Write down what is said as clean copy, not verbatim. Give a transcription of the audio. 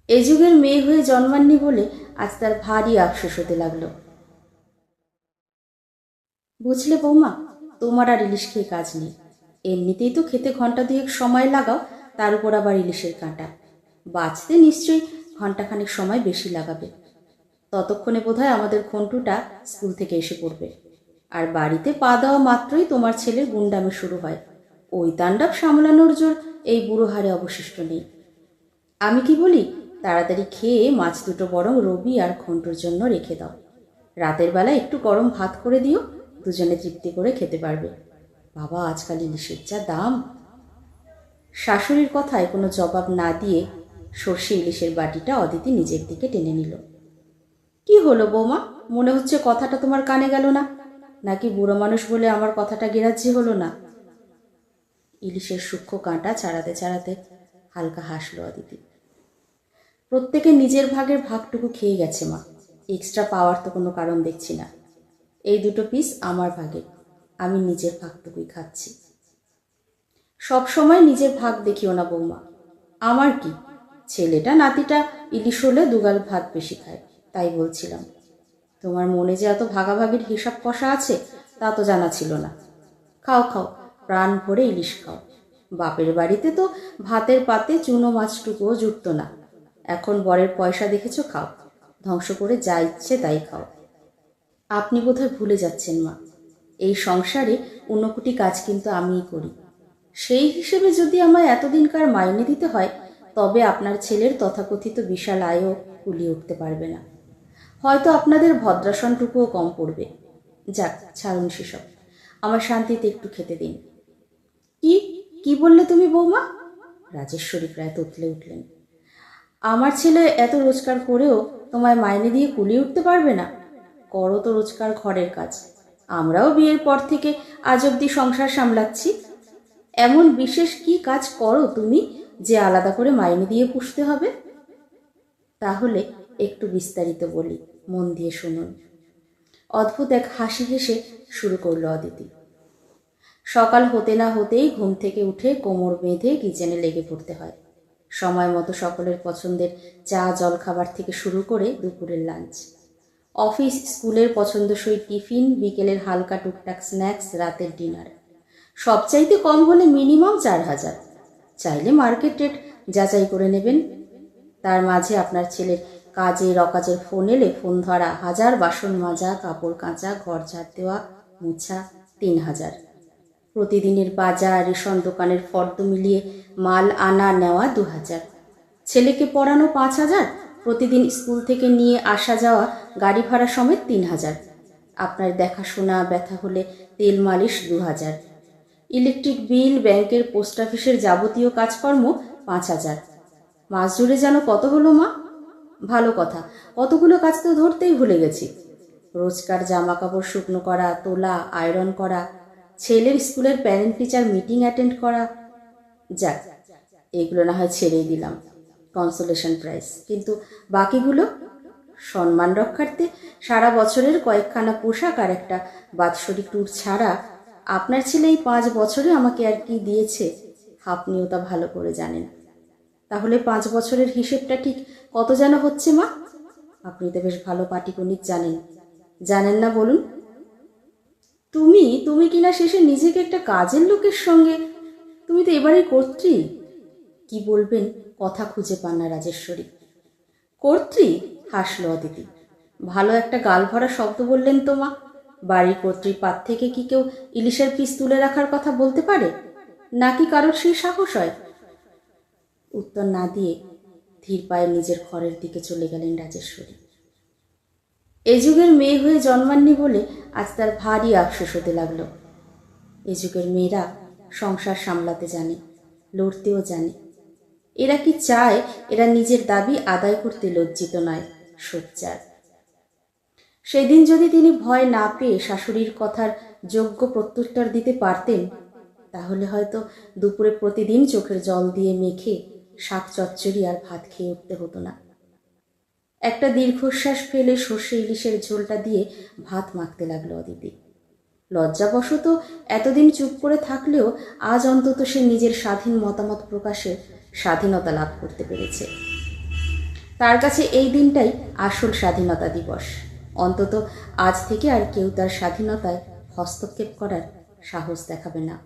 এ যুগের মেয়ে হয়ে জন্মাননি বলে আজ তার ভারী আফসোস হতে লাগলো। বুঝলে বৌমা, তোমার আর ইলিশ খেয়ে কাজ নেই। এমনিতেই তো খেতে ঘন্টা দুয়েক সময় লাগাও, তার উপর আবার ইলিশের কাঁটা। বাঁচতে নিশ্চয়ই ঘন্টাখানেক সময় বেশি লাগাবে। ততক্ষণে বোধহয় আমাদের ঘন্টুটা স্কুল থেকে এসে পড়বে। আর বাড়িতে পা দেওয়া মাত্রই তোমার ছেলের গুন্ডামি শুরু হয়। ওই তাণ্ডব সামলানোর জোর এই বুড়ো হারে অবশিষ্ট নেই। আমি কি বলি, তাড়াতাড়ি খেয়ে মাছ দুটো বরং রবি আর ঘন্টুর জন্য রেখে দাও। রাতের বেলা একটু গরম ভাত করে দিও, দুজনে তৃপ্তি করে খেতে পারবে। বাবা, আজকাল ইলিশের যা দাম। শাশুড়ির কথায় কোনো জবাব না দিয়ে সর্ষে ইলিশের বাটিটা অদিতি নিজের দিকে টেনে নিল। কি হলো বৌমা, মনে হচ্ছে কথাটা তোমার কানে গেল না? নাকি বুড়ো মানুষ বলে আমার কথাটা গ্রাহ্য হলো না? ইলিশের সূক্ষ্ম কাঁটা ছাড়াতে ছাড়াতে হালকা হাসলো অদিতি। প্রত্যেকে নিজের ভাগের ভাগটুকু খেয়ে গেছে মা, এক্সট্রা পাওয়ার তো কোনো কারণ দেখছি না। এই দুটো পিস আমার ভাগের, আমি নিজের ভাগটুকুই খাচ্ছি। সব সময় নিজের ভাগ দেখিও না বৌমা। আমার কি, ছেলেটা নাতিটা ইলিশ হলে দুগাল ভাত বেশি খায়, তাই বলছিলাম। তোমার মনে যে এত ভাগাভাগির হিসাব কষা আছে তা তো জানা ছিল না। খাও খাও, প্রাণ ভরে ইলিশ খাও। বাপের বাড়িতে তো ভাতের পাতে চুনো মাছটুকুও জুটত না, এখন বরের পয়সা দেখেছ, খাও। ধ্বংস করে যা ইচ্ছে তাই খাও। আপনি বোধহয় ভুলে যাচ্ছেন মা, এই সংসারে ঊনকোটি কাজ কিন্তু আমিই করি। সেই হিসেবে যদি আমায় এতদিনকার মাইনে দিতে হয়, তবে আপনার ছেলের তথাকথিত বিশাল আয়ও কুলিয়ে উঠতে পারবে না। হয়তো আপনাদের ভদ্রাসনটুকুও কম পড়বে। যাক, ছাড়ুন সেসব, আমার শান্তিতে একটু খেতে দিন। কি কি বললে তুমি বৌমা? রাজেশ্বরী প্রায় তোতলে উঠলেন। আমার ছেলে এত রোজগার করেও তোমায় মাইনে দিয়ে কুলিয়ে উঠতে পারবে না? করো তো রোজগার ঘরের কাজ। আমরাও বিয়ের পর থেকে আজ অব্দি সংসার সামলাচ্ছি। এমন বিশেষ কি কাজ করো তুমি যে আলাদা করে মাইনে দিয়ে পুষতে হবে? তাহলে একটু বিস্তারিত বলি, মন দিয়ে শুনুন। অদ্ভুত এক হাসি হেসে শুরু করলো অদিতি। সকাল হতে না হতেই ঘুম থেকে উঠে কোমর বেঁধে কিচেনে লেগে পড়তে হয়। সময় মতো সকলের পছন্দের চা জলখাবার থেকে শুরু করে দুপুরের লাঞ্চ, অফিস স্কুলের পছন্দসই টিফিন, বিকেলের হালকা টুকটাক স্ন্যাক্স, রাতের ডিনার। সবচাইতে কম হলে মিনিমাম 4,000। চাইলে মার্কেট রেট যাচাই করে নেবেন। তার মাঝে আপনার ছেলের কাজের অকাজের ফোন এলে ফোন ধরা, হাজার বাসন মাজা, কাপড় কাচা, ঘর ঝাড় দেওয়া, মোছা, 3,000। প্রতিদিনের বাজার, রেশন দোকানের ফর্দ মিলিয়ে মাল আনা নেওয়া 2,000। ছেলেকে পড়ানো 5,000, প্রতিদিন স্কুল থেকে নিয়ে আসা যাওয়া গাড়ি ভাড়া সমেত 3,000। আপনার দেখাশোনা ব্যথা হলে তেল মালিশ 2,000। ইলেকট্রিক বিল, ব্যাংকের, পোস্ট অফিসের যাবতীয় কাজকর্ম 5,000। মাস জুড়ে যেন কত হলো মা? ভালো কথা, কতগুলো কাজ তো ধরতেই ভুলে গেছি। রোজকার জামা কাপড় শুকনো করা, তোলা, আয়রন করা, ছেলের স্কুলের প্যারেন্ট টিচার মিটিং অ্যাটেন্ড করা। যাক, এগুলো না হয় ছেড়েই দিলাম, কনসোলেশন প্রাইজ। কিন্তু বাকিগুলো? সম্মান রক্ষার্থে সারা বছরের কয়েকখানা পোশাক আর একটা বাৎসরিক ট্যুর ছাড়া আপনার ছেলে এই 5 বছরে আমাকে আর কি দিয়েছে আপনিও তা ভালো করে জানেন। তাহলে 5 বছরের হিসেবটা ঠিক কত যেন হচ্ছে মা? আপনি তো বেশ ভালো পাটিগণিত জানেন। জানেন না বলুন? তুমি তুমি কিনা শেষে নিজেকে একটা কাজের লোকের সঙ্গে। তুমি তো এবারেই কর্ত্রী। কি বলবেন কথা খুঁজে পান না রাজেশ্বরী। কর্ত্রী? হাসলো অদিতি। ভালো একটা গাল ভরা শব্দ বললেন তো মা। বাড়ির কর্ত্রীর পাত থেকে কি কেউ ইলিশের পিস তুলে রাখার কথা বলতে পারে? নাকি কারোর সেই সাহস হয়? উত্তর না দিয়ে ধীর পায়ে নিজের ঘরের দিকে চলে গেলেন রাজেশ্বরী। এ যুগের মেয়ে হয়ে জন্মাননি বলে আজ তার ভারী আফসোস হতে লাগলো। এ যুগের মেয়েরা সংসার সামলাতে জানে, লড়তেও জানে। এরা কি চায় এরা নিজের দাবি আদায় করতে লজ্জিত নয়, সোচ্চার। সেদিন যদি তিনি ভয় না পেয়ে শাশুড়ির কথার যোগ্য প্রত্যুত্তর দিতে পারতেন, তাহলে হয়তো দুপুরে প্রতিদিন চোখের জল দিয়ে মেখে শাক চচ্চড়ি আর ভাত খেয়ে উঠতে হতো না। একটা দীর্ঘশ্বাস ফেলে সর্ষে ইলিশের ঝোলটা দিয়ে ভাত মাখতে লাগলো অদিতি। লজ্জাবশত এতদিন চুপ করে থাকলেও আজ অন্তত সে নিজের স্বাধীন মতামত প্রকাশের স্বাধীনতা লাভ করতে পেরেছে। তার কাছে এই দিনটাই আসল স্বাধীনতা দিবস। অন্তত আজ থেকে আর কেউ তার স্বাধীনতায় হস্তক্ষেপ করার সাহস দেখাবে না।